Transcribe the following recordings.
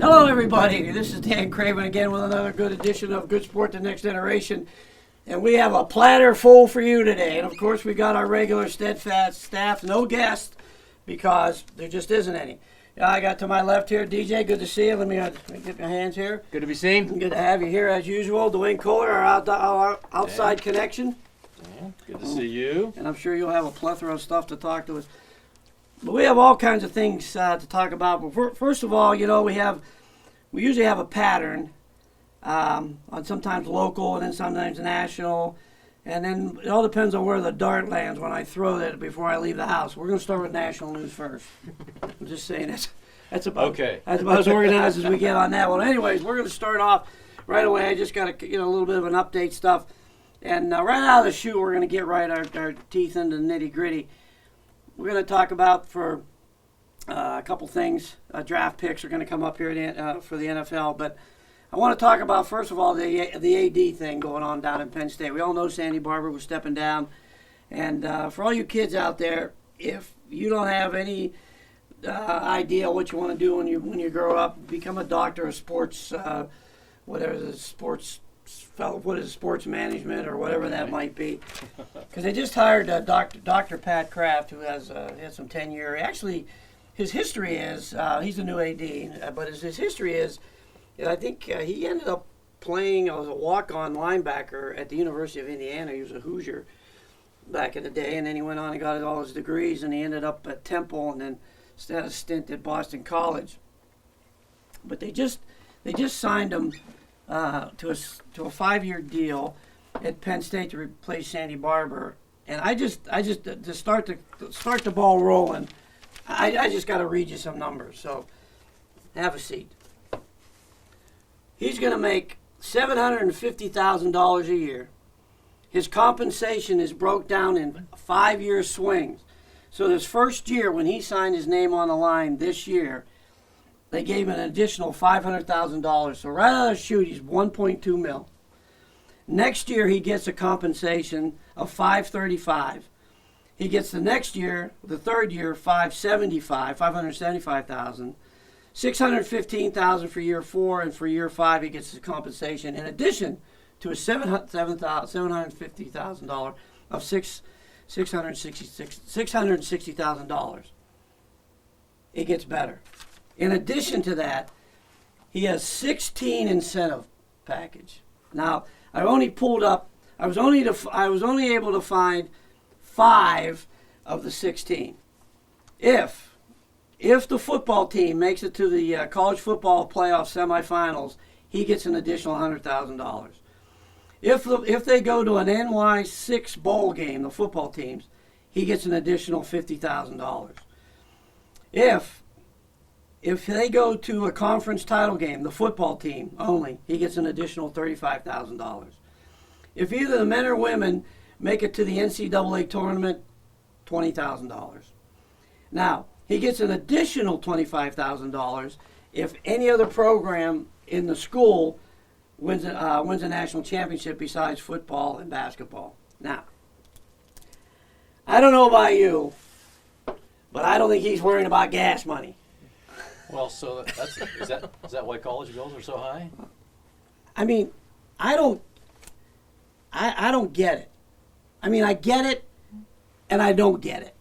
Hello, everybody. This is Dan Craven again with another good edition of Good Sport the Next Generation. And we have a platter full for you today. And, of course, we got our regular steadfast staff, no guests, because there just isn't any. I got to my left here, DJ, good to see you. Let me get my hands here. Good to be seen. Good to have you here, as usual. Duane Kohler, our outside connection. Yeah, good to see you. And I'm sure you'll have a plethora of stuff to talk to us. But we have all kinds of things to talk about. But first of all, you know, we usually have a pattern on sometimes local and then sometimes national. And then it all depends on where the dart lands when I throw it before I leave the house. We're going to start with national news first. I'm just saying that's about as organized as we get on that one. Anyways, we're going to start off right away. I just got a little bit of an update stuff. And right out of the chute, we're going to get right our teeth into the nitty-gritty. We're going to talk about for a couple things. Draft picks are going to come up here for the NFL. But I want to talk about, first of all, the AD thing going on down in Penn State. We all know Sandy Barber was stepping down. And for all you kids out there, if you don't have any idea what you want to do when you grow up, become a doctor of sports, sports management or whatever that might be. Because they just hired Dr. Pat Kraft, who has some tenure. Actually, his history is, he's a new AD, but his history is, I think he ended up playing as a walk-on linebacker at the University of Indiana. He was a Hoosier back in the day, and then he went on and got all his degrees, and he ended up at Temple and then had a stint at Boston College. But they just signed him to a 5-year deal at Penn State to replace Sandy Barber, and I just to start the ball rolling, I just got to read you some numbers. So have a seat. He's going to make $750,000 a year. His compensation is broke down in 5-year swings. So this first year, when he signed his name on the line this year, they gave him an additional $500,000. So right out of the chute, he's $1.2 million. Next year, he gets a compensation of $535,000. He gets the next year, the third year, $575,000. $615,000 for year 4, and for year 5, he gets the compensation in addition to his $750,000 of $660,000. It gets better. In addition to that, he has 16 incentive package. Now, I was only able to find 5 of the 16. If the football team makes it to the college football playoff semifinals, he gets an additional $100,000. If they go to an NY6 bowl game, the football teams, he gets an additional $50,000. If they go to a conference title game, the football team only, he gets an additional $35,000. If either the men or women make it to the NCAA tournament, $20,000. Now, he gets an additional $25,000 if any other program in the school wins a national championship besides football and basketball. Now, I don't know about you, but I don't think he's worrying about gas money. Well, so is that why college bills are so high? I mean, I don't get it. I mean, I get it, and I don't get it.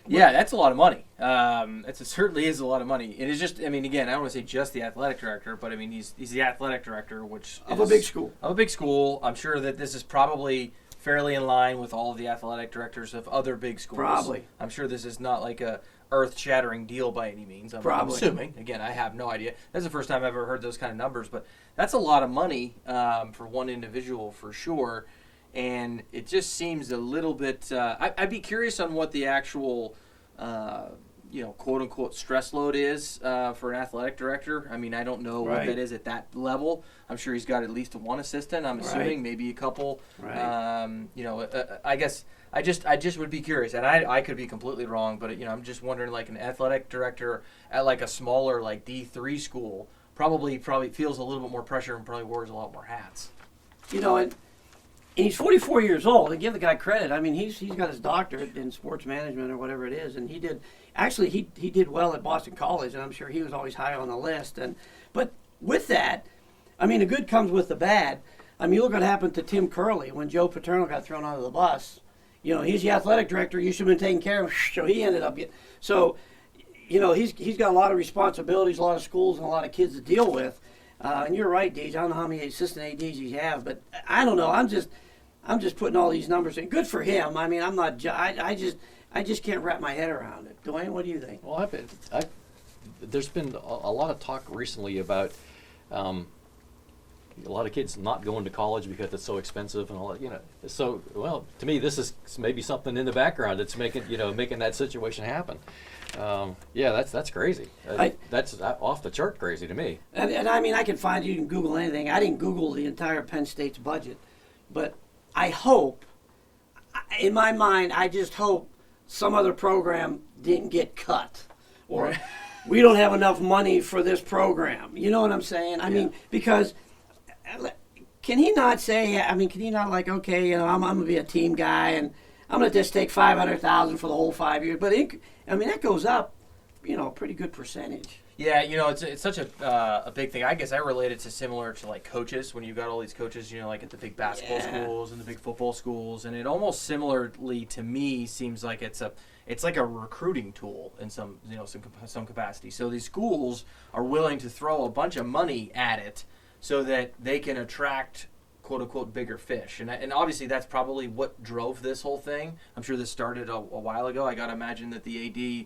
Yeah, that's a lot of money. It certainly is a lot of money. It is just, I mean, again, I don't want to say just the athletic director, but I mean, he's the athletic director, of a big school. Of a big school. I'm sure that this is probably fairly in line with all of the athletic directors of other big schools. Probably. I'm sure this is not like a earth-shattering deal by any means. I'm assuming. Again, I have no idea. That's the first time I've ever heard those kind of numbers, but that's a lot of money for one individual for sure. And it just seems a little bit. I'd be curious on what the actual, quote unquote stress load is for an athletic director. I mean, I don't know what that is at that level. I'm sure he's got at least one assistant. I'm assuming maybe a couple. I guess I just would be curious, and I could be completely wrong, but I'm just wondering, like an athletic director at like a smaller like D3 school probably feels a little bit more pressure and probably wears a lot more hats. And he's 44 years old. And give the guy credit. I mean, he's got his doctorate in sports management or whatever it is, and he did well at Boston College, and I'm sure he was always high on the list. But with that, I mean, the good comes with the bad. I mean, look what happened to Tim Curley when Joe Paterno got thrown onto the bus. He's the athletic director. You should have been taking care of him. So he ended up getting. So, he's got a lot of responsibilities, a lot of schools, and a lot of kids to deal with. And you're right, Deej. I don't know how many assistant ADs he have, but I don't know. I'm just putting all these numbers in. Good for him. I mean, I'm not. I just can't wrap my head around it. Duane, what do you think? Well, there's been a lot of talk recently about a lot of kids not going to college because it's so expensive and all that. So, well, to me, this is maybe something in the background that's making that situation happen. That's crazy. That's off the chart crazy to me. And I mean, I can find, you can Google anything. I didn't Google the entire Penn State's budget, but I hope, in my mind, I just hope some other program didn't get cut, or we don't have enough money for this program. You know what I'm saying? I mean, because can he not say? I mean, can he not like, okay, I'm gonna be a team guy and I'm gonna just take $500,000 for the whole 5 years? But that goes up, a pretty good percentage. Yeah, it's such a big thing. I guess I relate it to similar to like coaches, when you've got all these coaches, like at the big basketball schools and the big football schools, and it almost similarly to me seems like it's like a recruiting tool in some capacity. So these schools are willing to throw a bunch of money at it so that they can attract quote unquote bigger fish, and obviously that's probably what drove this whole thing. I'm sure this started a while ago. I gotta imagine that the AD,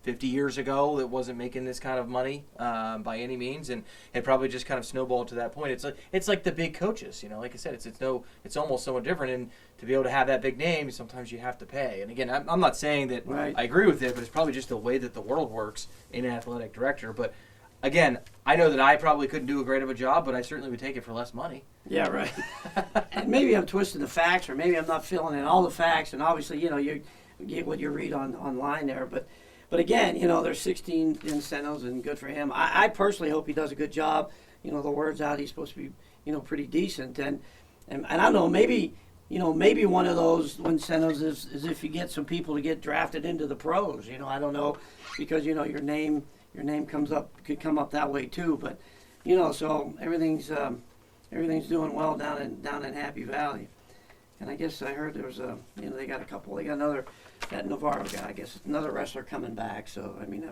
50 years ago, that wasn't making this kind of money by any means, and it probably just kind of snowballed to that point. It's like the big coaches, like I said, it's almost somewhat different, and to be able to have that big name, sometimes you have to pay. And again, I'm not saying that I agree with it, but it's probably just the way that the world works in an athletic director. But again, I know that I probably couldn't do a great of a job, but I certainly would take it for less money. Yeah, right. And maybe I'm twisting the facts, or maybe I'm not filling in all the facts, and obviously, you get what you read online there, But again, there's 16 incentives, and good for him. I personally hope he does a good job. The word's out, he's supposed to be, pretty decent. And I don't know, maybe one of those incentives is if you get some people to get drafted into the pros. I don't know, because your name could come up that way too. But so everything's doing well down in Happy Valley. And I guess I heard there was they got another. That Navarro guy, I guess, another wrestler coming back. So, I mean,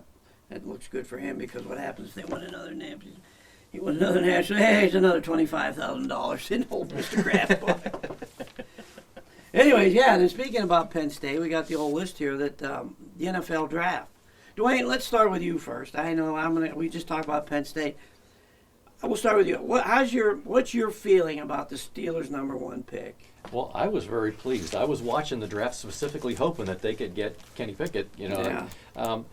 that looks good for him, because what happens if they win another national? He won another national. Hey, it's another $25,000 in old Mr. Kraft book. Anyways, and then speaking about Penn State, we got the old list here that the NFL draft. Duane, let's start with you first. I know we just talked about Penn State. I will start with you. What's your feeling about the Steelers' number 1 pick? Well, I was very pleased. I was watching the draft specifically hoping that they could get Kenny Pickett. I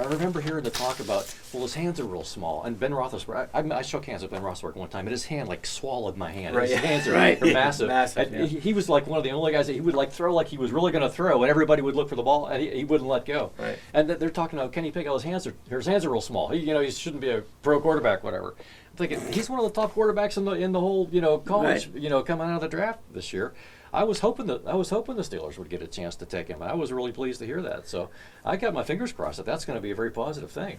remember hearing the talk about, his hands are real small. And Ben Roethlisberger, I shook hands with Ben Roethlisberger one time, and his hand swallowed my hand. Right. His hands are massive. Massive. He was like one of the only guys that he would throw like he was really going to throw, and everybody would look for the ball, and he wouldn't let go. Right. And they're talking about Kenny Pickett. His hands are real small. He shouldn't be a pro quarterback, whatever. I'm thinking he's one of the top quarterbacks in the whole college coming out of the draft this year. I was hoping the Steelers would get a chance to take him. I was really pleased to hear that. So I got my fingers crossed that that's going to be a very positive thing.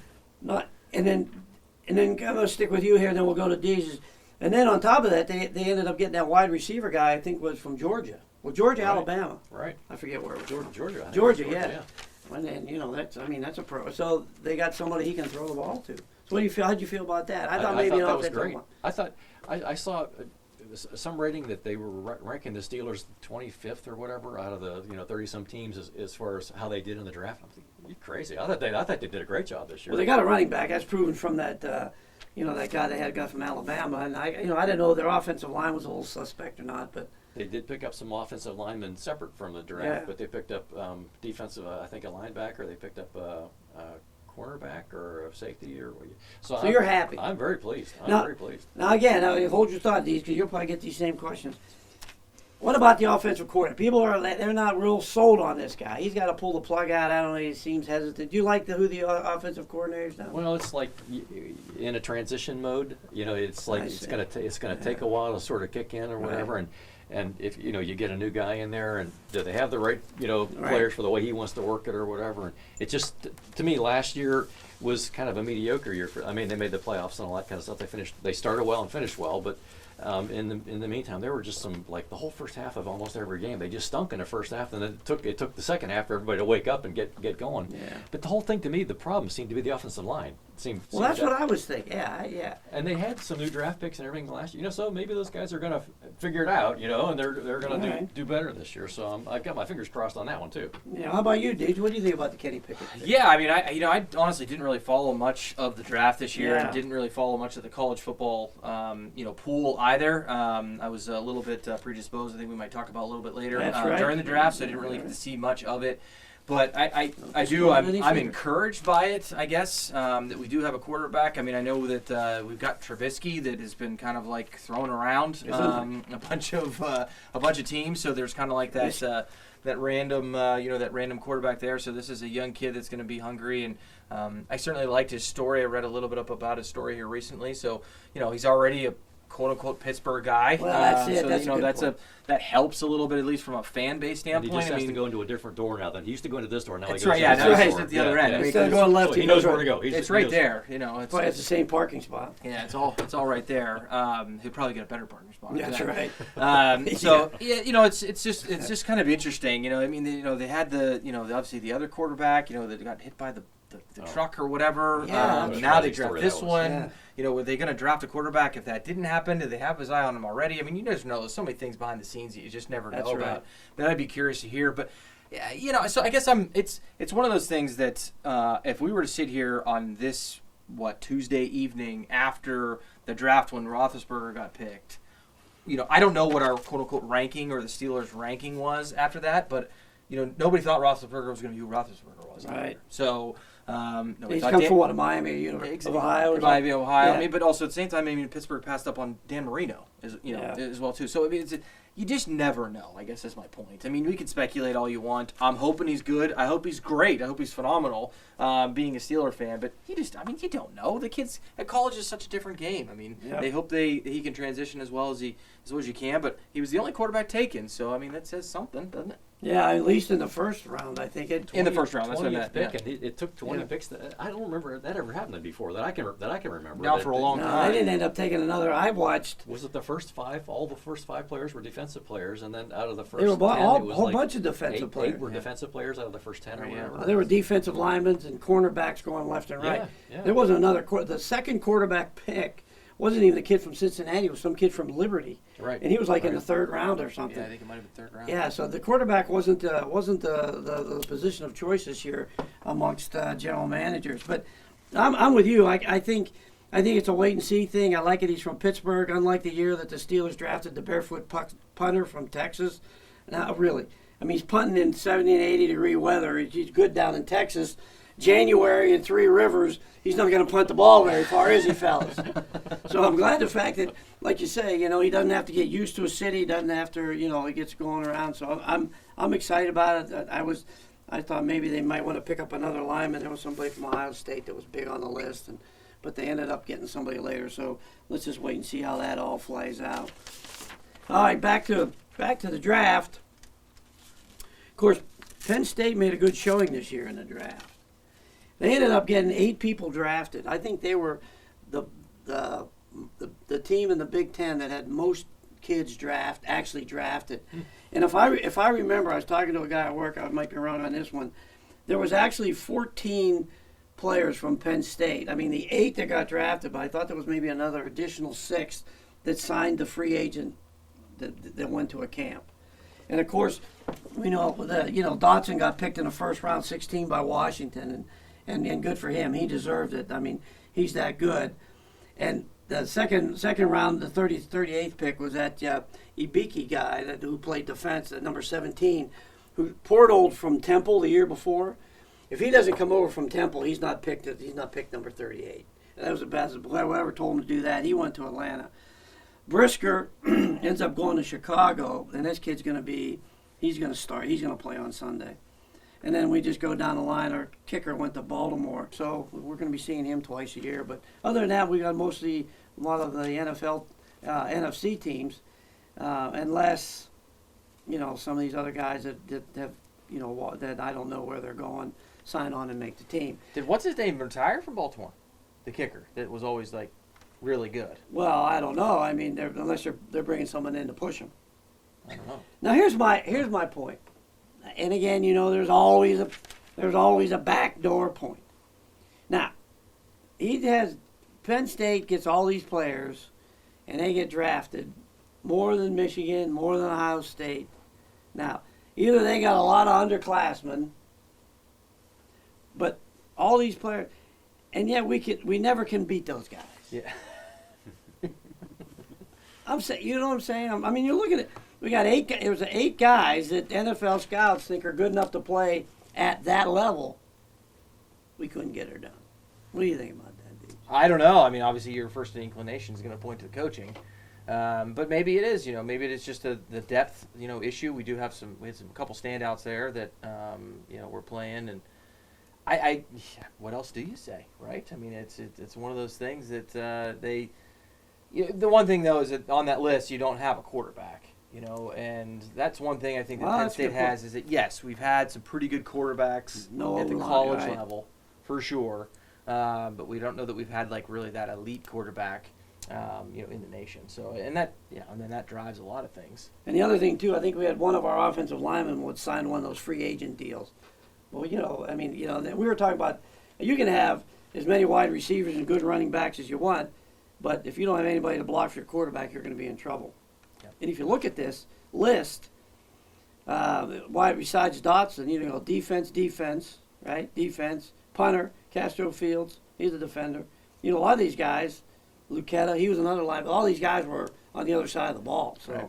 And then I'm going to stick with you here, and then we'll go to Dee's. And then on top of that, they ended up getting that wide receiver guy, I think was from Georgia. Well, Georgia, right. Alabama. Right. I forget where it was. Georgia, yeah. And then, that's a pro. So they got somebody he can throw the ball to. So what do you feel? How'd you feel about that? I thought that was great. I saw some rating that they were ranking the Steelers 25th or whatever out of the 30-some teams as far as how they did in the draft. I'm thinking, you crazy? I thought they did a great job this year. Well, they got a running back. That's proven from that. That guy they had got from Alabama, and I didn't know their offensive line was a little suspect or not, but they did pick up some offensive linemen separate from the draft, Yeah. but they picked up defensive, I think a linebacker. They picked up a cornerback or a safety so you're happy. I'm very pleased. Now again, hold your thought, these, because you'll probably get these same questions. What about the offensive coordinator? People they're not real sold on this guy. He's got to pull the plug out. I don't know. He seems hesitant. Do you like who the offensive coordinator is now? Well, it's like in a transition mode. It's like it's gonna take a while to sort of kick in or whatever. Right. And if you get a new guy in there, and do they have the right players for the way he wants to work it or whatever? And it just, to me, last year was kind of a mediocre year for. I mean, they made the playoffs and all that kind of stuff. They started well and finished well, but in the meantime, there were just some, like the whole first half of almost every game, they just stunk in the first half, and then it took the second half for everybody to wake up and get going. Yeah. But the whole thing, to me, the problem seemed to be the offensive line. Well, that's what I was thinking. Yeah. And they had some new draft picks and everything last year, so maybe those guys are going to figure it out, and they're going to do better this year. So I've got my fingers crossed on that one too. Yeah. How about you, Dave? What do you think about the Kenny Pickett pick? Yeah, I mean, I honestly didn't really follow much of the draft this year, and didn't really follow much of the college football, pool either. I was a little bit predisposed. I think we might talk about a little bit later during the draft, so I didn't really get to see much of it. But I'm encouraged by it, I guess, that we do have a quarterback. I mean, I know that we've got Trubisky that has been kind of like thrown around a bunch of teams. So there's kind of like that random quarterback there. So this is a young kid that's going to be hungry, and I certainly liked his story. I read a little bit up about his story here recently. So he's already a quote-unquote Pittsburgh guy. Well, that's it. So, that helps a little bit, at least from a fan base standpoint. And he just has to go into a different door now. He used to go into this door. Now that's he goes right. to He's at the other end. Instead of going left, he knows where to go. It's right there. It's the same parking spot. Yeah, it's all right there. He'll probably get a better parking spot. That's right. It's just kind of interesting. I mean, they had obviously the other quarterback. That got hit by the truck or whatever. Yeah, now they draft this one. Yeah. Were they going to draft a quarterback if that didn't happen? Did they have his eye on him already? I mean, you just know there's so many things behind the scenes that you just never know about. But I'd be curious to hear. But so I guess it's one of those things that if we were to sit here on this Tuesday evening after the draft when Roethlisberger got picked, I don't know what our quote unquote ranking or the Steelers ranking was after that, but nobody thought Roethlisberger was going to be who Roethlisberger was. Right. So. He's come from Miami, of Ohio. Miami, Ohio. Yeah. I mean, but also at the same time, Pittsburgh passed up on Dan Marino, as well too. So you just never know. I guess that's my point. I mean, we can speculate all you want. I'm hoping he's good. I hope he's great. I hope he's phenomenal. Being a Steeler fan, but you don't know. The kids at college is such a different game. I mean, they hope he can transition as well as you can. But he was the only quarterback taken, so I mean that says something, doesn't it? Yeah, at least in the first round, I think. In the first round, that's what I meant. Pick, and it took 20 picks. I don't remember that ever happening before that I can remember. Now for a long time. They didn't end up taking another. I watched. Was it the first five? All the first five players were defensive players, and then out of the first they were 10, a it was whole like bunch of defensive players. Eight were defensive players out of the first 10 or whatever. There were defensive linemen and cornerbacks going left and right. Yeah. There wasn't another. The second quarterback pick wasn't even the kid from Cincinnati. It was some kid from Liberty. Right. And he was in the third round or something. Yeah, I think it might have been third round. Yeah, so the quarterback wasn't the position of choice this year amongst general managers. But I'm with you. I think it's a wait and see thing. I like it. He's from Pittsburgh. Unlike the year that the Steelers drafted the barefoot punter from Texas. Now, really, he's punting in 70 and 80 degree weather. He's good down in Texas. January in Three Rivers, he's not going to punt the ball very far, is he, fellas? So I'm glad the fact that, like you say, he doesn't have to get used to a city, he doesn't have to, he gets going around. So I'm excited about it. I thought maybe they might want to pick up another lineman. There was somebody from Ohio State that was big on the list, but they ended up getting somebody later. So let's just wait and see how that all flies out. All right, back to the draft. Of course, Penn State made a good showing this year in the draft. They ended up getting 8 people drafted. I think they were the team in the Big Ten that had most kids actually drafted. And if I remember, I was talking to a guy at work. I might be wrong on this one. There was actually 14 players from Penn State. The 8 that got drafted, but I thought there was maybe another additional 6 that signed the free agent that went to a camp. And of course, we know that Dotson got picked in the first round, 16 by Washington, and good for him. He deserved it. I mean, he's that good. And the second round, the 38th pick was that Ibiki guy who played defense at number 17, who portaled from Temple the year before. If he doesn't come over from Temple, he's not picked number 38. And that was the best. Whoever told him to do that, he went to Atlanta. Brisker ends up going to Chicago, and this kid's he's going to start. He's going to play on Sunday. And then we just go down the line. Our kicker went to Baltimore. So we're going to be seeing him twice a year. But other than that, we got a lot of the NFL, NFC teams, unless, some of these other guys that have, that I don't know where they're going, sign on and make the team. Did what's his name retire from Baltimore? The kicker that was always like really good. Well, I don't know. I mean, unless they're bringing someone in to push him. I don't know. Now here's my point. And again, there's always a backdoor point. Now, Penn State gets all these players, and they get drafted more than Michigan, more than Ohio State. Now, either they got a lot of underclassmen, but all these players, and yet we never can beat those guys. Yeah. I'm saying, you know what I'm saying? I mean, you're looking at. We got eight guys that NFL scouts think are good enough to play at that level. We couldn't get her done. What do you think about that, dude? I don't know. I mean, obviously your first inclination is going to point to the coaching, but maybe it is. Maybe it is just the depth. Issue. We had a couple standouts there that we're playing, and I what else do you say, right? I mean, it's one of those things that they. The one thing though is that on that list you don't have a quarterback. And that's one thing I think that Penn State has is that, yes, we've had some pretty good quarterbacks at the college level, for sure. But we don't know that we've had, really that elite quarterback, in the nation. So, and then that drives a lot of things. And the other thing, too, I think we had one of our offensive linemen would sign one of those free agent deals. Well, we were talking about you can have as many wide receivers and good running backs as you want, but if you don't have anybody to block for your quarterback, you're going to be in trouble. And if you look at this list, why besides Dotson, defense, right? Defense, punter, Castro Fields, he's a defender. A lot of these guys, Lucetta, he was another line. All these guys were on the other side of the ball. So, right.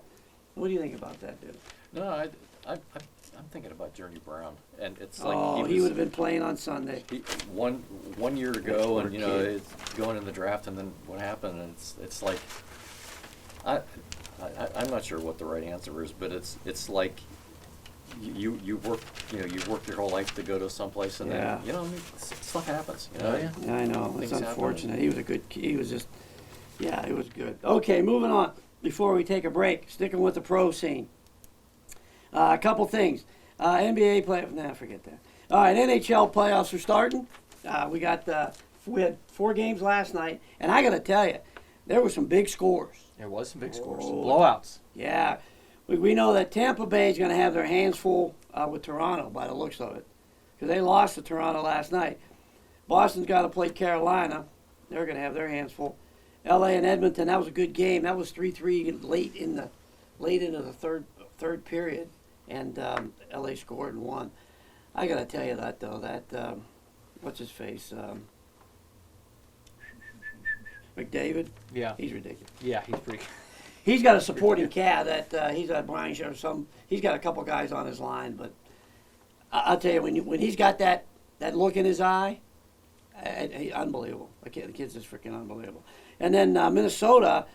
What do you think about that, dude? No, I'm thinking about Journey Brown, and it's he would have been playing on Sunday. One year ago, and it's going in the draft, and then what happened? And it's like I'm not sure what the right answer is, but it's like you work your whole life to go to someplace, and then stuff happens. Yeah, I know. It's unfortunate. He was just it was good. Okay, moving on. Before we take a break, sticking with the pro scene. A couple things. NBA playoffs. Nah, forget that. All right, NHL playoffs are starting. We had 4 games last night, and I got to tell you, there were some big scores. There was some big scores, some blowouts. Yeah. We know that Tampa Bay is going to have their hands full with Toronto by the looks of it, because they lost to Toronto last night. Boston's got to play Carolina. They're going to have their hands full. L.A. and Edmonton, that was a good game. That was 3-3 late into the third period, and L.A. scored and won. I got to tell you that, though, that what's his face? McDavid? Yeah. He's ridiculous. Yeah, he's pretty. He's got a supporting cat that he's got Brian Shaw. He's got a couple guys on his line, but I'll tell you when he's got that look in his eye, unbelievable. The kid's just freaking unbelievable. And then Minnesota,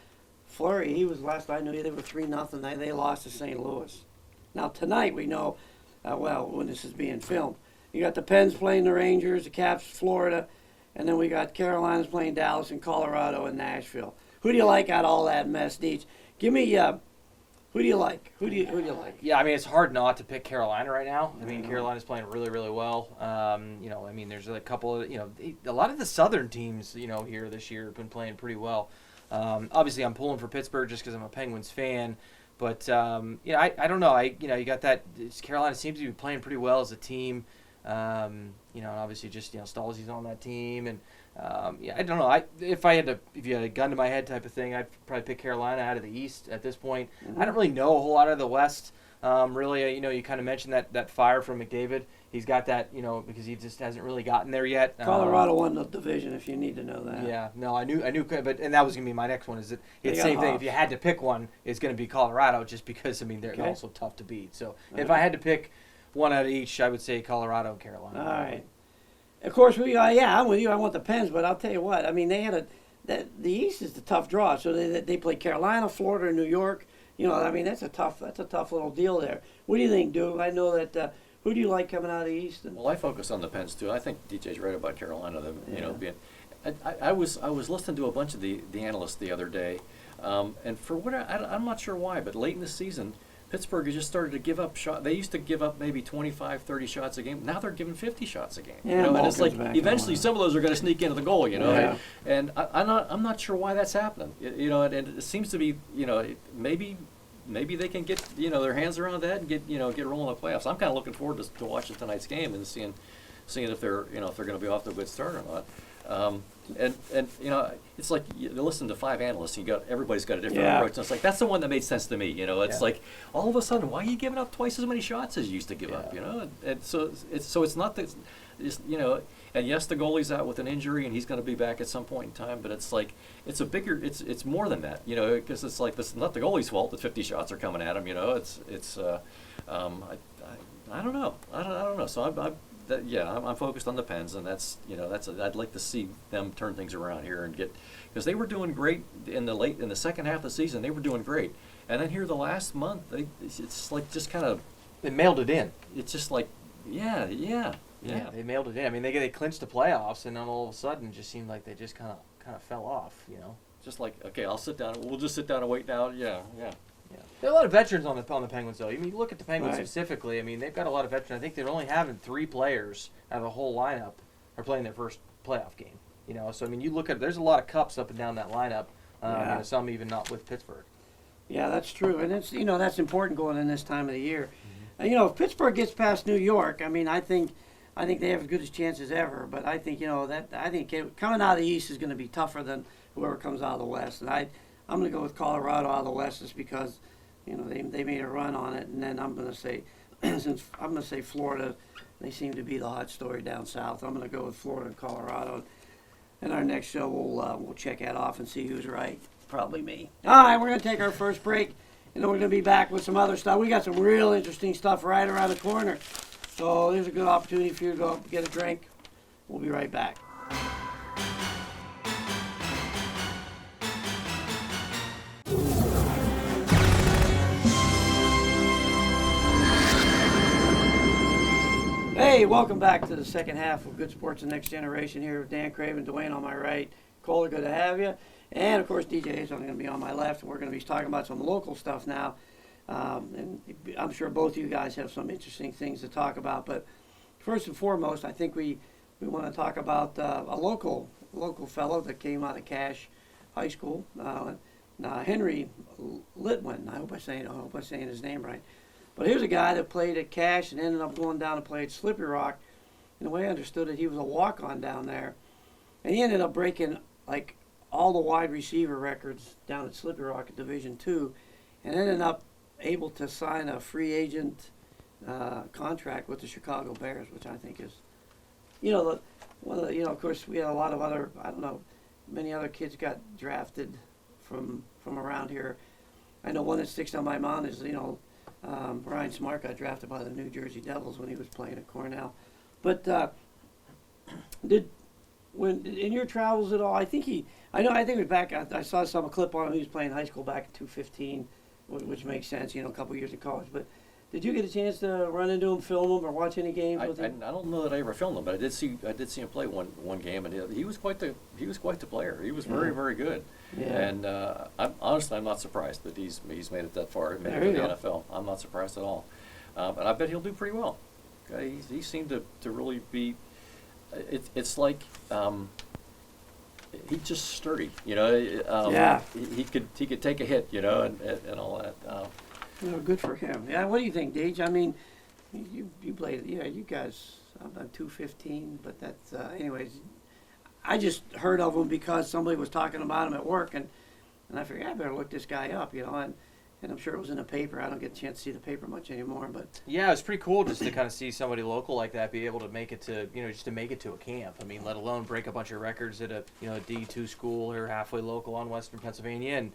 Fleury. He was last I knew they were 3-0. They lost to St. Louis. Now tonight we know, when this is being filmed, you got the Pens playing the Rangers, the Caps, Florida. And then we got Carolina's playing Dallas and Colorado and Nashville. Who do you like out of all that mess, Deej? Give me who do you like? Who do you like? Yeah, I mean it's hard not to pick Carolina right now. I mean Carolina's playing really, really well. There's a couple of a lot of the Southern teams here this year have been playing pretty well. Obviously I'm pulling for Pittsburgh just because I'm a Penguins fan, but I don't know. You got that Carolina seems to be playing pretty well as a team. And obviously just Stalzy's on that team, and I don't know. If you had a gun to my head type of thing, I'd probably pick Carolina out of the East at this point. I don't really know a whole lot of the West. Really, you kind of mentioned that fire from McDavid. He's got that, because he just hasn't really gotten there yet. Colorado won the division, if you need to know that. Yeah, no, I knew, but that was gonna be my next one. Is that it's the same thing? If you had to pick one, it's gonna be Colorado, just because they're also tough to beat. So if I had to pick one out of each, I would say Colorado and Carolina. All right. Of course, I'm with you. I want the Pens, but I'll tell you what. I mean, the East is the tough draw. So they play Carolina, Florida, and New York. That's a tough little deal there. What do you think, Duke? I know that. Who do you like coming out of the East? Well, I focus on the Pens too. I think DJ's right about Carolina. Being. I was listening to a bunch of the analysts the other day, and for what I'm not sure why, but late in the season, Pittsburgh has just started to give up shots. They used to give up maybe 25, 30 shots a game. Now they're giving 50 shots a game. Yeah, and it's like eventually some of those are going to sneak into the goal. Yeah. And I'm not sure why that's happening. And it seems to be maybe they can get their hands around that and get rolling in the playoffs. I'm kind of looking forward to watching tonight's game and seeing if they're if they're going to be off to a good start or not. And it's like you listen to five analysts. Everybody's got a different approach. And it's like that's the one that made sense to me. It's like all of a sudden, why are you giving up twice as many shots as you used to give up? And so it's not that. And yes, the goalie's out with an injury, and he's going to be back at some point in time. But it's like it's more than that, because it's like this is not the goalie's fault that 50 shots are coming at him. I don't know. I don't know. So I'm focused on the Pens, and I'd like to see them turn things around here and because they were doing great in the second half of the season. They were doing great, and then here the last month, it's like just kind of they mailed it in. It's just like yeah. Yeah, they mailed it in. They clinched the playoffs, and then all of a sudden, it just seemed like they just kind of fell off. Just like okay, I'll sit down. We'll just sit down and wait now. Yeah. There are a lot of veterans on the Penguins, though. You look at the Penguins specifically. they've got a lot of veterans. I think they're only having 3 players out of the whole lineup are playing their first playoff game. So you look at there's a lot of cups up and down that lineup. Some even not with Pittsburgh. Yeah, that's true, and it's that's important going in this time of the year. Mm-hmm. If Pittsburgh gets past New York, I think they have as good a chance as ever. But I think coming out of the East is going to be tougher than whoever comes out of the West. And I'm going to go with Colorado out of the West just because they made a run on it. And then I'm going to say Florida. They seem to be the hot story down south. I'm going to go with Florida and Colorado. And our next show we'll check that off and see who's right. Probably me. All right, we're going to take our first break, and then we're going to be back with some other stuff. We got some real interesting stuff right around the corner. So there's a good opportunity for you to go get a drink. We'll be right back. Hey, welcome back to the second half of Good Sports and Next Generation here with Dan Craven, Duane on my right. Kohler, good to have you. And, of course, DJ is going to be on my left, and we're going to be talking about some local stuff now. And I'm sure both of you guys have some interesting things to talk about. But first and foremost, I think we want to talk about a local fellow that came out of Cache High School, Henry Litwin. I hope I'm saying his name right. But here's a guy that played at Cache and ended up going down and played Slippery Rock. And the way I understood it, he was a walk-on down there. And he ended up breaking like all the wide receiver records down at Slippery Rock at Division II, and ended up able to sign a free agent contract with the Chicago Bears, which I think is, of course we had a lot of other, many other kids got drafted from around here. I know one that sticks on my mind is, Ryan Smart got drafted by the New Jersey Devils when he was playing at Cornell. But when in your travels at all, I think it was back. I saw some clip on him. He was playing high school back in 2015, which makes sense. A couple years in college. But did you get a chance to run into him, film him, or watch any games with him? I don't know that I ever filmed him, but I did see him play one game, and he was quite the player. He was very, very good. Yeah. And I'm not surprised that he's made it that far, made it to the NFL. I'm not surprised at all. And I bet he'll do pretty well. He seemed to really be. It's like he's just sturdy, He could take a hit, and all that. Good for him. Yeah. What do you think, Deej? You played. Yeah, you guys. I'm 215, but that's anyways. I just heard of him because somebody was talking about him at work, and I figured I better look this guy up, and I'm sure it was in the paper. I don't get a chance to see the paper much anymore, but yeah, it's pretty cool just to kind of see somebody local like that be able to make it to, just to make it to a camp. I mean, let alone break a bunch of records at a, a D2 school here halfway local on Western Pennsylvania, and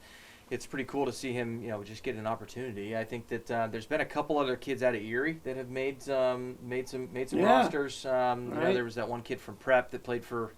it's pretty cool to see him, just get an opportunity. I think that there's been a couple other kids out of Erie that have made some rosters. Right. There was that one kid from Prep that played for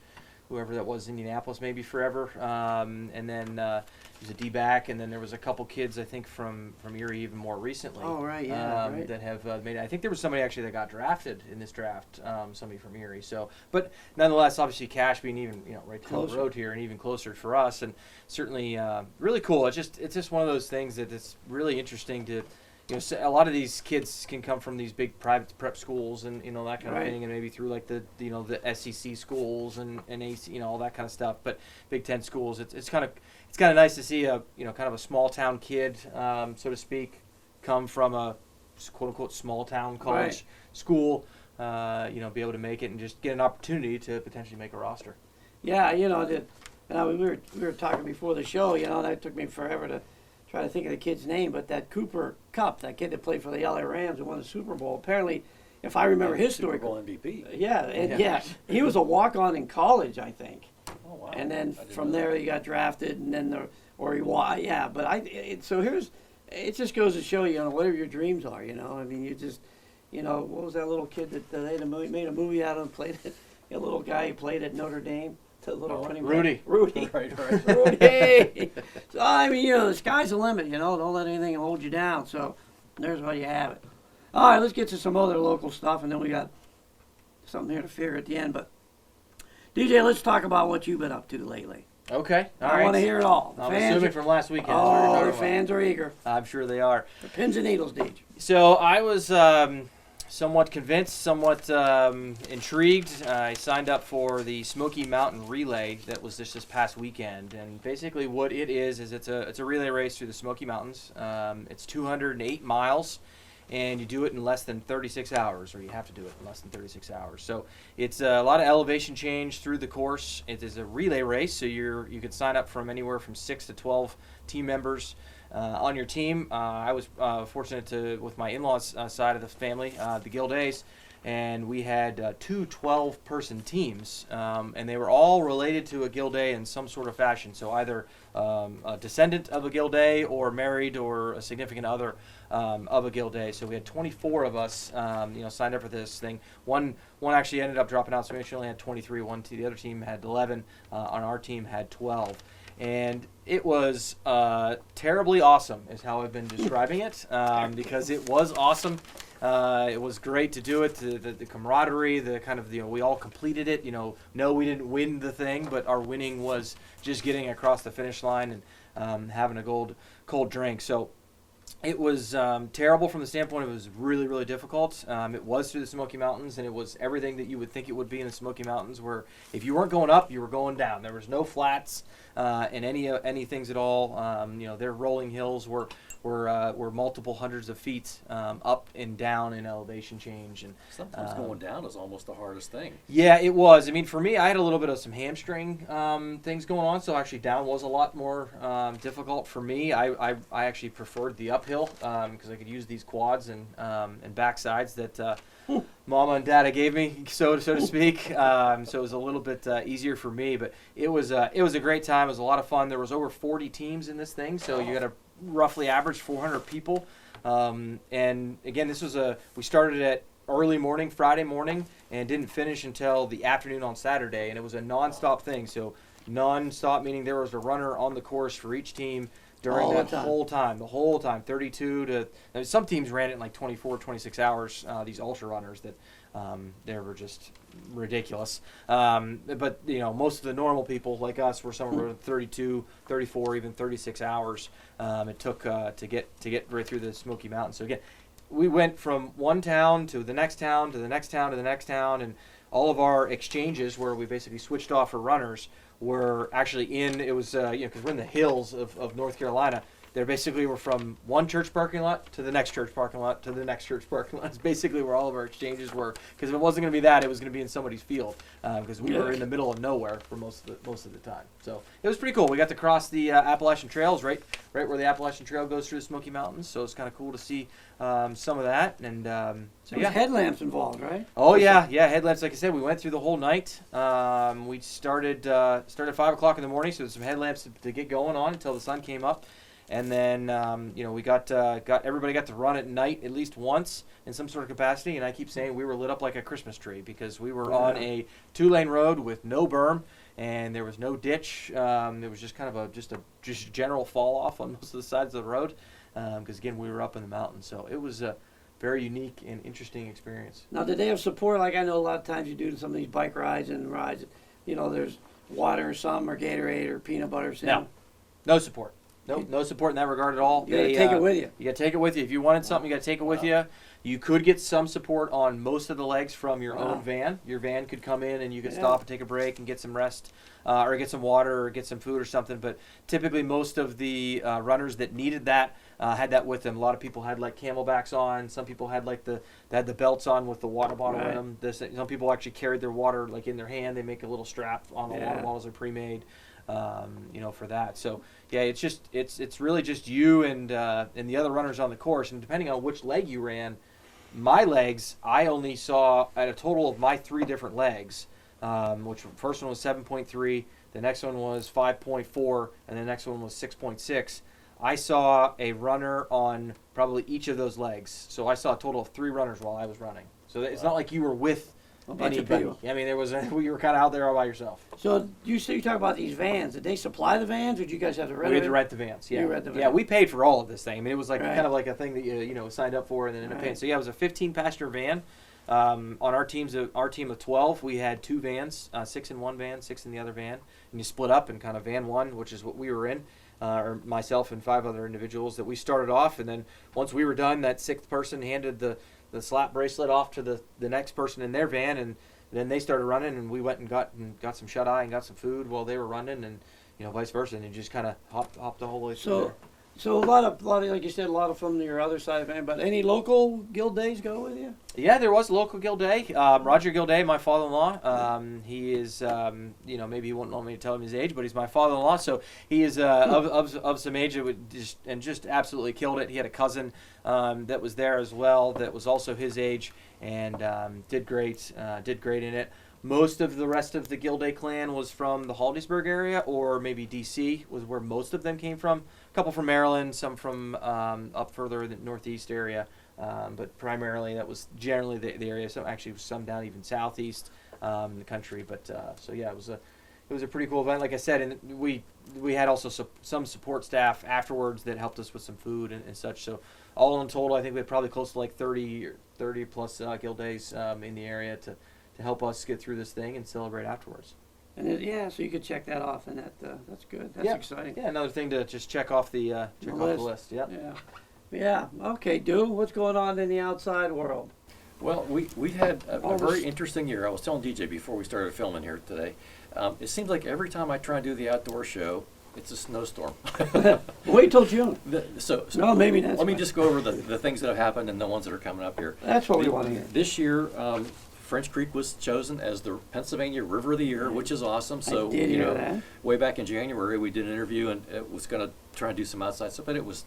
whoever that was, Indianapolis maybe forever, and then he was a D-back, and then there was a couple kids I think from Erie even more recently. Oh right, yeah, right. That have made it. I think there was somebody actually that got drafted in this draft, somebody from Erie. So, but nonetheless, obviously Cash being even right down the road here and even closer for us, and certainly really cool. It's just one of those things that it's really interesting to. A lot of these kids can come from these big private prep schools and that kind of thing, and maybe through like the the SEC schools and AC, all that kind of stuff. But Big Ten schools, it's kind of nice to see a kind of a small town kid, so to speak, come from a quote unquote small town college school, be able to make it and just get an opportunity to potentially make a roster. Yeah, we were talking before the show. That took me forever to try to think of the kid's name, but that Cooper Kupp, that kid that played for the LA Rams and won the Super Bowl, apparently, if I remember his story. Super Bowl MVP. Yeah, he was a walk-on in college, I think. Oh wow. And then from there he got drafted, and then but it just goes to show you, whatever your dreams are, I mean, you just, what was that little kid that they made a movie out of, played it, a little guy who played at Notre Dame. Little running Rudy. Right. Rudy. So, I mean, the sky's the limit, Don't let anything hold you down. So, there's how you have it. All right, let's get to some other local stuff, and then we got something here to figure at the end. But, DJ, let's talk about what you've been up to lately. Okay. I want to hear it all. I'm assuming from last weekend. Oh, the fans are eager. I'm sure they are. The pins and needles, DJ. So, I was somewhat convinced, somewhat intrigued. I signed up for the Smoky Mountain Relay that was this past weekend, and basically what it is it's a relay race through the Smoky Mountains. It's 208 miles, and you do it in less than 36 hours, or you have to do it in less than 36 hours. So it's a lot of elevation change through the course. It is a relay race, so you can sign up from anywhere from 6 to 12 team members. On your team, I was fortunate to, with my in-laws side of the family, the Gildays, and we had two 12-person teams, and they were all related to a Gilday in some sort of fashion. So either a descendant of a Gilday or married or a significant other of a Gilday. So we had 24 of us, signed up for this thing. One actually ended up dropping out, so we actually only had 23. The other team had 11. On our team had 12. And it was terribly awesome is how I've been describing it, because it was awesome. It was great to do it, the camaraderie, the kind of, we all completed it. No, we didn't win the thing, but our winning was just getting across the finish line and having a cold drink. So it was terrible from the standpoint it was really, really difficult. It was through the Smoky Mountains, and it was everything that you would think it would be in the Smoky Mountains, where if you weren't going up, you were going down. There was no flats in any things at all. Their rolling hills were multiple hundreds of feet up and down in elevation change, and sometimes going down is almost the hardest thing. Yeah, it was. I mean, for me, I had a little bit of some hamstring things going on, so actually down was a lot more difficult for me. I actually preferred the uphill because I could use these quads and backsides that Mama and Dada gave me, so to speak. So it was a little bit easier for me, but it was a great time. It was a lot of fun. There was over 40 teams in this thing, so you got to roughly average 400 people. And again, we started at early morning, Friday morning, and didn't finish until the afternoon on Saturday. And it was a non-stop thing. So non-stop meaning there was a runner on the course for each team during the whole time, 32 to, some teams ran it in like 24, 26 hours, these ultra runners that they were just ridiculous. But, most of the normal people like us were somewhere around 32, 34, even 36 hours it took to get right through the Smoky Mountains. So again, we went from one town to the next town to the next town to the next town, and all of our exchanges where we basically switched off for runners were actually because we're in the hills of North Carolina. They basically were from one church parking lot to the next church parking lot to the next church parking lot. It's basically where all of our exchanges were. Because if it wasn't going to be that, it was going to be in somebody's field. Because we were in the middle of nowhere for most of the time. So it was pretty cool. We got to cross the Appalachian Trails right where the Appalachian Trail goes through the Smoky Mountains. So it's kind of cool to see some of that. And so There's headlamps involved, right? Oh yeah, headlamps. Like I said, we went through the whole night. We started 5 o'clock in the morning, so there's some headlamps to get going on until the sun came up. And then we got everybody got to run at night at least once in some sort of capacity. And I keep saying we were lit up like a Christmas tree because we were on a 2-lane road with no berm and there was no ditch. There was just kind of a general fall off on most of the sides of the road because again we were up in the mountains. So it was a very unique and interesting experience. Now, did they have support? Like I know a lot of times you do some of these bike rides and rides. There's water or some or Gatorade or peanut butter. No support. No support in that regard at all. You got to take it with you. You got to take it with you. If you wanted something, you got to take it with you. You could get some support on most of the legs from your own van. Your van could come in and you could stop and take a break and get some rest or get some water or get some food or something. But typically most of the runners that needed that had that with them. A lot of people had like camelbacks on. Some people had like the belts on with the water bottle in them. Some people actually carried their water like in their hand. They make a little strap on the water bottles are pre-made. For that. So yeah, it's really just you and the other runners on the course. And depending on which leg you ran, my legs, I only saw at a total of my 3 different legs, which the first one was 7.3, the next one was 5.4, and the next one was 6.6. I saw a runner on probably each of those legs. So I saw a total of 3 runners while I was running. So it's not like you were with anybody. I mean, you were kind of out there all by yourself. So you talk about these vans. Did they supply the vans, or did you guys have to rent? We had to rent the vans. Yeah, you rent the vans. Yeah, we paid for all of this thing. I mean, it was like kind of like a thing that you signed up for and then ended up paying. So yeah, it was a 15-passenger van. On our team of 12, we had 2 vans, 6 in one van, 6 in the other van, and you split up in kind of van 1, which is what we were in. Or myself and 5 other individuals that we started off, and then once we were done, that 6th person handed the slap bracelet off to the next person in their van, and then they started running, and we went and got some shut eye and got some food while they were running, and vice versa, and you just kind of hopped the whole way through there. So a lot of like you said, a lot of from your other side of the van. But any local guild days go with you? Yeah, there was a local guild day. Roger Gilday, my father-in-law, he is, maybe you won't want me to tell him his age, but he's my father-in-law, so he is of some age and just absolutely killed it. He had a cousin that was there as well that was also his age and did great in it. Most of the rest of the Gilday clan was from the Hollidaysburg area or maybe D.C. was where most of them came from. A couple from Maryland, some from up further in the northeast area. But primarily that was generally the area. Some down even southeast in the country. But so yeah, it was a pretty cool event. Like I said, and we had also some support staff afterwards that helped us with some food and such. So all in total, I think we had probably close to like 30 plus guild days in the area to help us get through this thing and celebrate afterwards. And so you could check that off, and that's good. That's exciting. Yeah, another thing to just check off the list. Yep. Yeah. Okay, Dude, what's going on in the outside world? Well, we had a very interesting year. I was telling DJ before we started filming here today. It seems like every time I try and do the outdoor show, it's a snowstorm. Wait till June. No, maybe that's. Let me just go over the things that have happened and the ones that are coming up here. That's what we want to hear. This year, French Creek was chosen as the Pennsylvania River of the Year, which is awesome. So, I did hear that. Way back in January, we did an interview and it was going to try and do some outside stuff, but it was,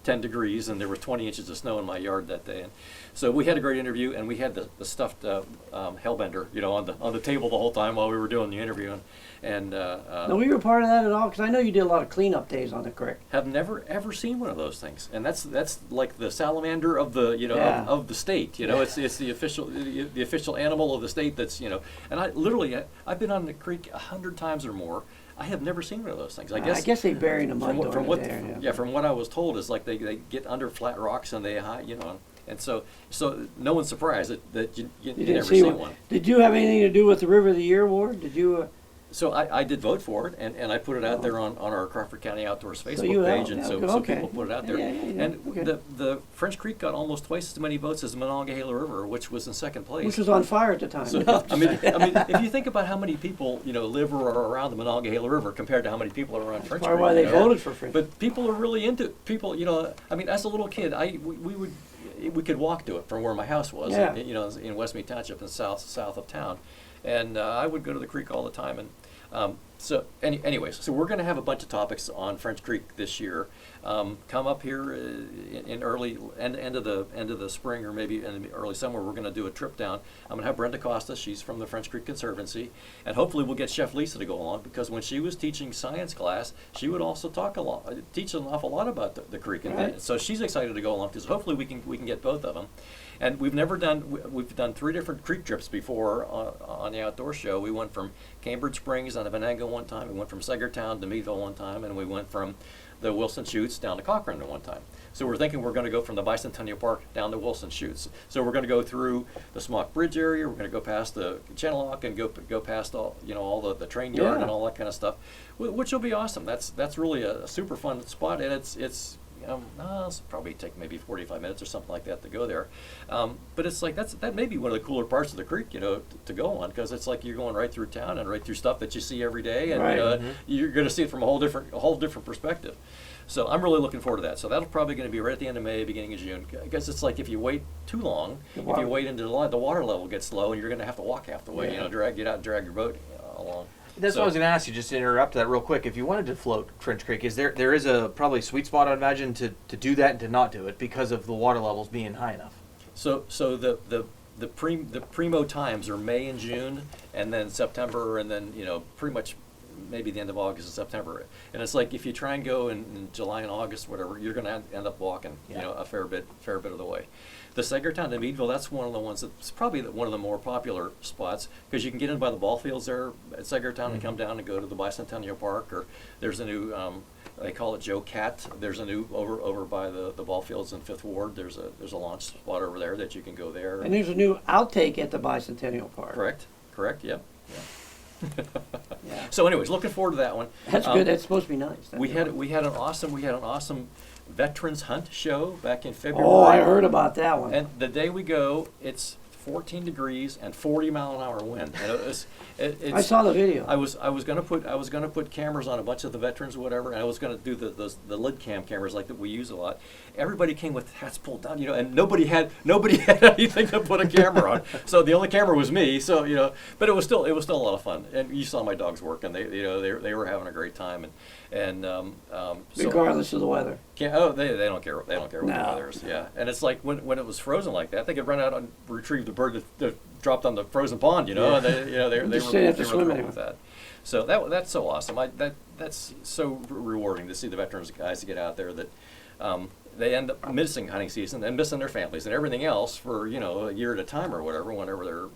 10 degrees and there were 20 inches of snow in my yard that day. And so we had a great interview and we had the stuffed hellbender, on the table the whole time while we were doing the interview. Now, were you a part of that at all? Because I know you did a lot of cleanup days on the creek. Have never ever seen one of those things, and that's like the salamander of the of the state. It's the official animal of the state. That's And I've been on the creek 100 times or more. I have never seen one of those things. I guess they bury in the mud from what I was told is like they get under flat rocks and they hide. And so no one's surprised that you never see one. Did you have anything to do with the River of the Year award? Did you? so I did vote for it, and I put it out there on our Crawford County Outdoors Facebook you page, out, and yeah, so okay. people put it out there. Yeah, And okay. the French Creek got almost twice as many votes as the Monongahela River, which was in second place. Which was on fire at the time. So, I mean, if you think about how many people live or are around the Monongahela River compared to how many people are around French Probably Creek, why they you know? voted for French. But people are really into people. I mean, as a little kid, we could walk to it from where my house was. Yeah. In Westmead Township, in south of town, and I would go to the creek all the time. And anyways, so we're going to have a bunch of topics on French Creek this year. Come up here in early end of the spring, or maybe in the early summer. We're going to do a trip down. I'm going to have Brenda Costa. She's from the French Creek Conservancy, and hopefully we'll get Chef Lisa to go along, because when she was teaching science class, she would also teach an awful lot about the creek, and Right. so she's excited to go along, because hopefully we can get both of them. And we've done 3 different creek trips before on the outdoor show. We went from Cambridge Springs on the Venango one time. We went from Sagertown to Meadville one time, and we went from the Wilson Chutes down to Cochrane at one time. So we're thinking we're going to go from the Bicentennial Park down to Wilson Chutes. So we're going to go through the Smock Bridge area. We're going to go past the Channel Lock and go past all the train yard Yeah. and all that kind of stuff, which will be awesome. That's really a super fun spot, and it's it'll probably take maybe 45 minutes or something like that to go there. But it's like that may be one of the cooler parts of the creek, to go on, because it's like you're going right through town and right through stuff that you see every day, and Right. you're going to see it from a whole different perspective. So I'm really looking forward to that. So that's probably going to be right at the end of May, beginning of June, because it's like if you wait too long, if you wait into July, the water level gets low, and you're going to have to walk half the way. Yeah. Get out and drag your boat along. That's what I was going to ask you, just to interrupt that real quick. If you wanted to float French Creek, there is a probably sweet spot, I imagine, to do that and to not do it because of the water levels being high enough. So the primo times are May and June, and then September, and then pretty much maybe the end of August and September. And it's like if you try and go in July and August, whatever, you're going to end up walking a fair bit of the way. The Sagertown to Meadville, that's one of the ones that's probably one of the more popular spots, because you can get in by the ball fields there at Sagertown and come down and go to the Bicentennial Park, or there's a new they call it Joe Cat. There's a new over by the ball fields in Fifth Ward. There's a launch spot over there that you can go there. And there's a new outtake at the Bicentennial Park. Correct. Yep. Yeah. So, anyways, looking forward to that one. That's good. That's supposed to be nice. We had an awesome veterans hunt show back in February. Oh, I heard about that one. And the day we go, it's 14 degrees and 40-mile-an-hour wind. And I saw the video. I was gonna put cameras on a bunch of the veterans or whatever, and I was gonna do the lid cam cameras like that we use a lot. Everybody came with hats pulled down, and nobody had anything to put a camera on. So the only camera was me. So but it was still a lot of fun. And you saw my dogs work, and they were having a great time. Regardless of the weather. They don't care. They don't care what No. the weather is. Yeah, and it's like when it was frozen like that, they could run out and retrieve the bird that dropped on the frozen pond. And they Just were didn't have to swim thrilled anywhere. with that. So that's so awesome. That's so rewarding to see the veterans guys to get out there that they end up missing hunting season and missing their families and everything else for a year at a time or whatever. Whenever they're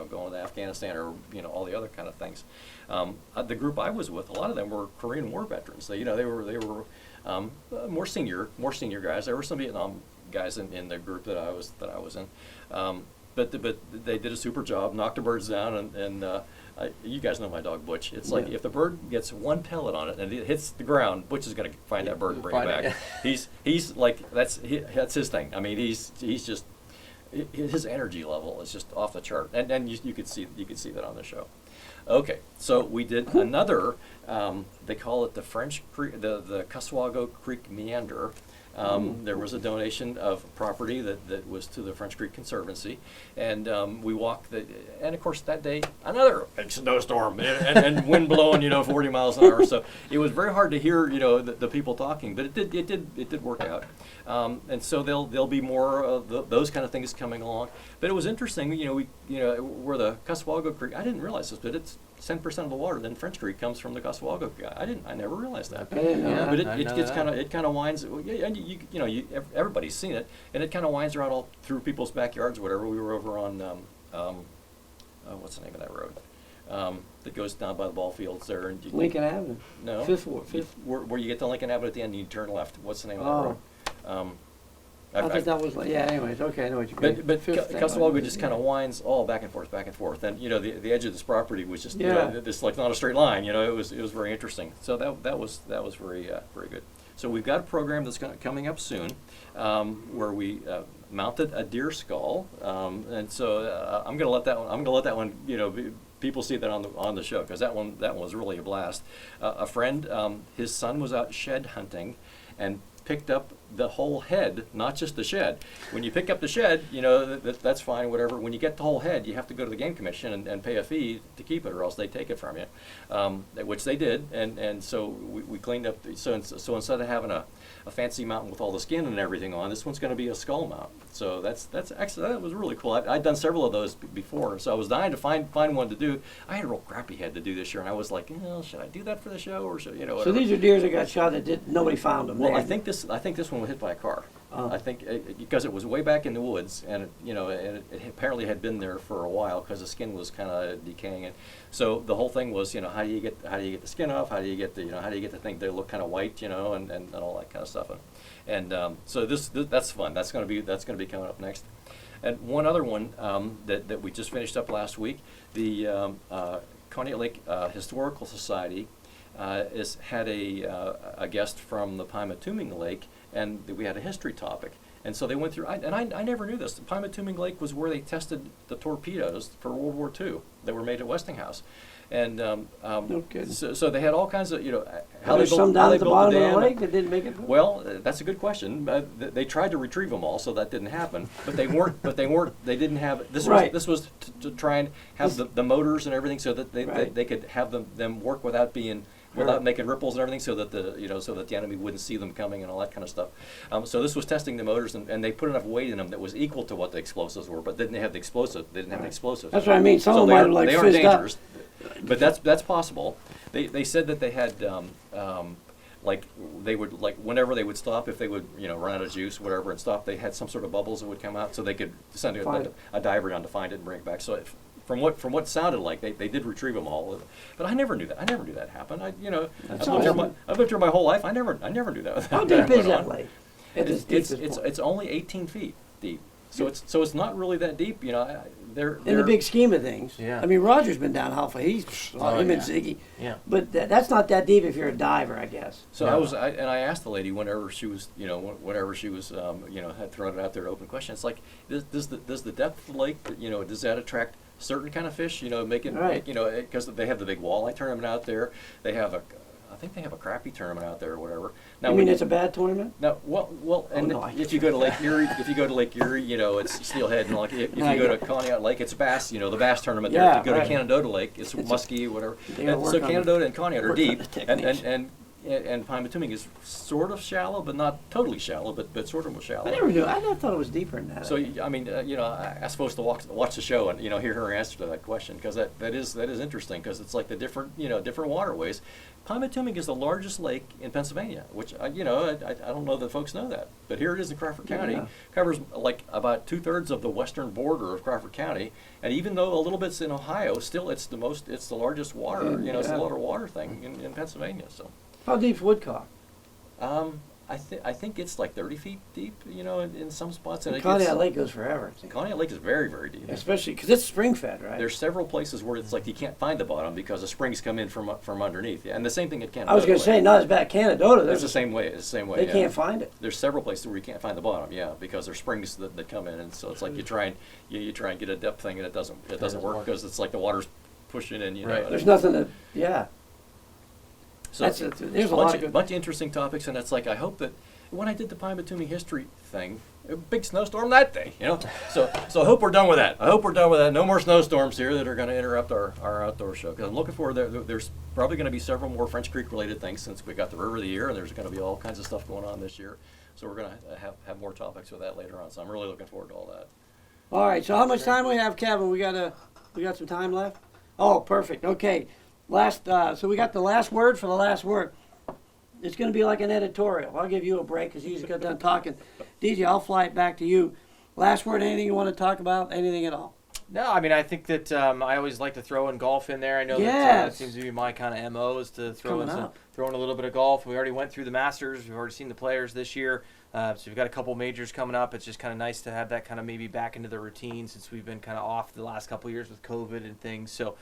going to Afghanistan or all the other kind of things. The group I was with, a lot of them were Korean War veterans. They were more senior guys. There were some Vietnam guys in the group that I was in. But they did a super job, knocked the birds down, and you guys know my dog Butch. It's like if the bird gets one pellet on it and it hits the ground, Butch is going to find that bird and bring it back. He's like that's his thing. I mean, he's just his energy level is just off the chart, and you could see that on the show. Okay, so we did another. They call it the French Creek, the Cuswago Creek Meander. There was a donation of property that was to the French Creek Conservancy, and we walked and of course that day another big snowstorm and wind blowing 40 miles an hour. So it was very hard to hear the people talking, but it did work out. And so there'll be more of those kind of things coming along. But it was interesting, where the Cuswago Creek. I didn't realize this, but it's 10% of the water in French Creek comes from the Cuswago. I never realized that. I didn't know Yeah. that. But I know it kind of winds. And everybody's seen it, and it kind of winds around all through people's backyards or whatever. We were over on what's the name of that road that goes down by the ball fields there? And Lincoln Avenue. No. Fifth Ward. Where you get to Lincoln Avenue at the end, and you turn left. What's the name of that road? I thought that was, anyways, okay, I know what you mean. But Fifth thing, Castelvolga right? just kind of winds all back and forth, and the edge of this property was just Yeah. this like not a straight line. It was very interesting. So that was very very good. So we've got a program that's coming up soon, where we mounted a deer skull, and so I'm gonna let that one people see that on the show, because that one was really a blast. A friend, his son was out shed hunting, and picked up the whole head, not just the shed. When you pick up the shed, that's fine, whatever. When you get the whole head, you have to go to the game commission and pay a fee to keep it, or else they take it from you, which they did. And so we cleaned up. So instead of having a fancy mountain with all the skin and everything on, this one's going to be a skull mount. So that's actually, that was really cool. I'd done several of those before, so I was dying to find one to do. I had a real crappy head to do this year, and I was like, should I do that for the show, or should So whatever. these are deers that got shot that nobody found them. Well, I think this one was hit by a car. I think because it was way back in the woods, and it apparently had been there for a while because the skin was kind of decaying. And so the whole thing was, how do you get the skin off? How do you get the thing to look kind of white, and all that kind of stuff. And so that's fun. That's going to be coming up next. And one other one that we just finished up last week, the Conneaut Lake Historical Society had a guest from the Pymatuming Lake, and we had a history topic. And so they went through, I never knew this. The Pymatuming Lake was where they tested the torpedoes for World War II that were made at Westinghouse. And No kidding. so they had all kinds of, How there's some down at the bottom of the lake that didn't make it. Well, that's a good question. They tried to retrieve them all, so that didn't happen. But they weren't. They didn't have. Right. This was to try and have the motors and everything, so that Right. they could have them work without making ripples and everything, so that the enemy wouldn't see them coming and all that kind of stuff. So this was testing the motors, and they put enough weight in them that was equal to what the explosives were, but didn't have the explosive. They didn't have an explosive. That's what I mean. Some So of they them are- might have they are fizzed up. dangerous. But that's possible. They said that they had like they would, like whenever they would stop, if they would run out of juice, whatever, and stop, they had some sort of bubbles that would come out, so they could send a diver down to find it and bring it back. So from what it sounded like, they did retrieve them all. But I never knew that. I never knew that happen. I've lived here my whole life. I never knew that. How deep is that lake? It's only 18 feet deep. So it's not really that deep. In the big scheme of things. Yeah. I mean, Roger's been down Alpha. He's him and Ziggy. Yeah. But that's not that deep if you're a diver, I guess. So No. I asked the lady whenever she was, had thrown it out there, open question. It's like, does the depth of the lake, does that attract certain kind of fish? Right. Because they have the big walleye tournament out there. I think they have a crappie tournament out there or whatever. Now, You mean it's a bad tournament? No, well, and no, I if you go to Lake Erie, it's steelhead, and like if you go to Conneaut Lake, it's bass. The bass tournament there. Yeah, If you go right. to Canandaigua Lake, it's musky, whatever. They And work so on Canandaigua and Conneaut are work on deep, the and techniques. and Pymatuming is sort of shallow, but not totally shallow, but sort of shallow. I never knew. I thought it was deeper than that. So I mean, I'm supposed to watch the show and hear her answer to that question, because that is interesting, because it's like the different waterways. Pymatuming is the largest lake in Pennsylvania, which I don't know that folks know that, but here it is in Crawford County. Yeah. Covers like about 2/3 of the western border of Crawford County, and even though a little bit's in Ohio, still it's the largest water. It's the largest water thing in Pennsylvania. So. How deep's Woodcock? I think it's like 30 feet deep, in some spots. And Conneaut Lake goes forever. Conneaut Lake is very, very deep. Especially because it's spring-fed, right? There's several places where it's like you can't find the bottom because the springs come in from underneath. And the same thing at Canada. I was going to say, not as bad. Canandaigua, It's the same way. It's the same way. they yeah. can't find it. There's several places where you can't find the bottom, because there's springs that come in, and so it's like you try and get a depth thing, and it doesn't work because it's like the water's pushing in. Right. There's nothing to, yeah. So There's a lot of good. bunch of interesting topics, and it's like I hope that when I did the Pymatuming history thing, a big snowstorm that day, So I hope we're done with that. No more snowstorms here that are going to interrupt our outdoor show. Because I'm looking forward. There's probably going to be several more French Creek related things since we got the River of the Year, and there's going to be all kinds of stuff going on this year. So we're going to have more topics with that later on. So I'm really looking forward to all that. All right. So how much time we have, Kevin? We got some time left. Oh, perfect. Okay. So we got the last word for the last word. It's going to be like an editorial. I'll give you a break because you just got done talking. DJ, I'll fly it back to you. Last word, anything you want to talk about? Anything at all? No, I mean, I think that I always like to throw in golf in there. I know that Yes. seems to be my kind of MO is to throw in Coming up. a little bit of golf. We already went through the Masters. We've already seen the players this year. So we've got a couple majors coming up. It's just kind of nice to have that kind of maybe back into the routine since we've been kind of off the last couple of years with COVID and things. So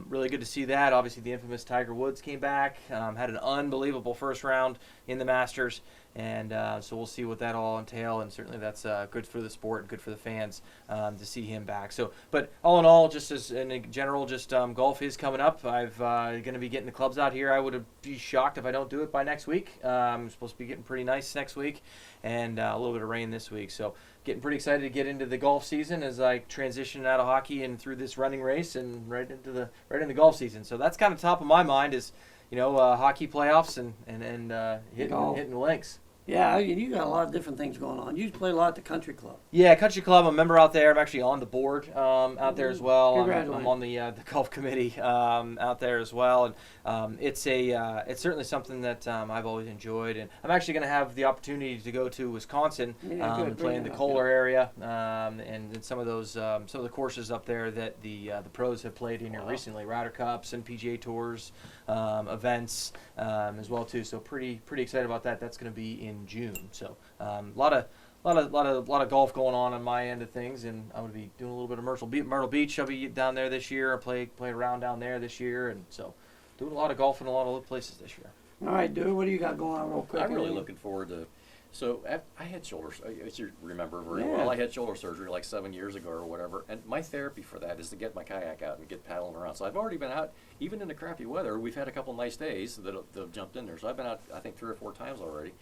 really good to see that. Obviously, the infamous Tiger Woods came back, had an unbelievable first round in the Masters. And so we'll see what that all entail, and certainly that's good for the sport and good for the fans to see him back. So, but all in all, just as in general, just golf is coming up. I've going to be getting the clubs out here. I would be shocked if I don't do it by next week. I'm supposed to be getting pretty nice next week, and a little bit of rain this week. So getting pretty excited to get into the golf season as I transition out of hockey and through this running race and right into the golf season. So that's kind of top of my mind is, hockey playoffs and hitting the links. Yeah, you got a lot of different things going on. You play a lot at the country club. Yeah, country club. I'm a member out there. I'm actually on the board out there as well. Congratulations. I'm on the golf committee out there as well, and it's certainly something that I've always enjoyed. And I'm actually going to have the opportunity to go to Wisconsin and play in the Kohler area and some of the courses up there that the pros have played in here recently, Ryder Cups and PGA Tours events as well too. So pretty excited about that. That's going to be in June. So a lot of golf going on my end of things, and I'm going to be doing a little bit of Myrtle Beach. I'll be down there this year. I play around down there this year, and so doing a lot of golf in a lot of places this year. All right, dude, what do you got going on real quick? I'm really looking forward to. So I had as you remember very well, I had shoulder surgery like 7 years ago or whatever, and my therapy for that is to get my kayak out and get paddling around. So I've already been out, even in the crappy weather. We've had a couple nice days that have jumped in there. So I've been out, I think, 3 or 4 times already.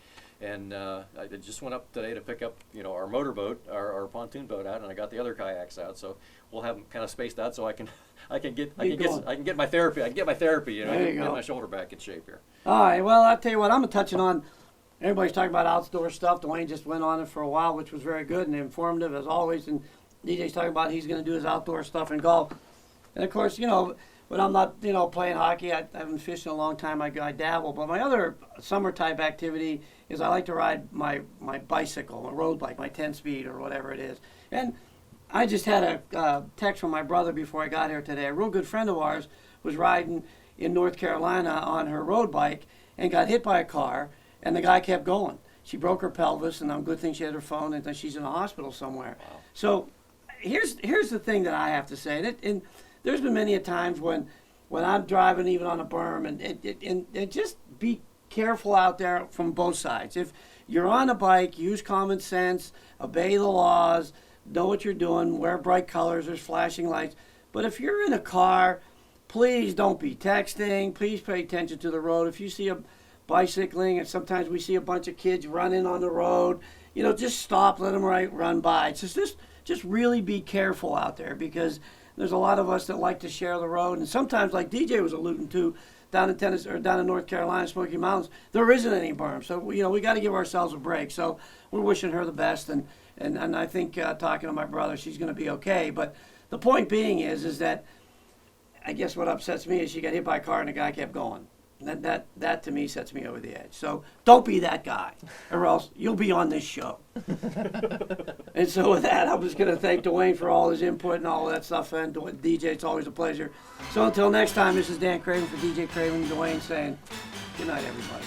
And I just went up today to pick up, our motorboat, our pontoon boat out, and I got the other kayaks out. So we'll have them kind of spaced out so I can get my therapy. I can get my therapy. Get my shoulder back in shape here. All right. Well, I'll tell you what. I'm touching on. Everybody's talking about outdoor stuff. Duane just went on it for a while, which was very good and informative as always. And DJ's talking about he's going to do his outdoor stuff in golf. And of course, when I'm not, playing hockey, I haven't fished in a long time. I dabble. But my other summer type activity is I like to ride my bicycle, a road bike, my 10-speed or whatever it is. And I just had a text from my brother before I got here today. A real good friend of ours was riding in North Carolina on her road bike and got hit by a car, and the guy kept going. She broke her pelvis, and I'm good thing she had her phone, and she's in a hospital somewhere. Wow. So here's the thing that I have to say. And there's been many a times when I'm driving even on a berm, and just be careful out there from both sides. If you're on a bike, use common sense, obey the laws, know what you're doing, wear bright colors, there's flashing lights. But if you're in a car, please don't be texting. Please pay attention to the road. If you see a bicycling, and sometimes we see a bunch of kids running on the road, just stop, let them run by. It's just really be careful out there, because there's a lot of us that like to share the road, and sometimes, like DJ was alluding to, down in Tennessee or down in North Carolina, Smoky Mountains, there isn't any berm. So we got to give ourselves a break. So we're wishing her the best, and I think talking to my brother, she's going to be okay. But the point being is that I guess what upsets me is she got hit by a car and the guy kept going. That to me sets me over the edge. So don't be that guy, or else you'll be on this show. And so with that, I was going to thank Duane for all his input and all that stuff. And DJ, it's always a pleasure. So until next time, this is Dan Craven for DJ Craven and Duane saying good night, everybody.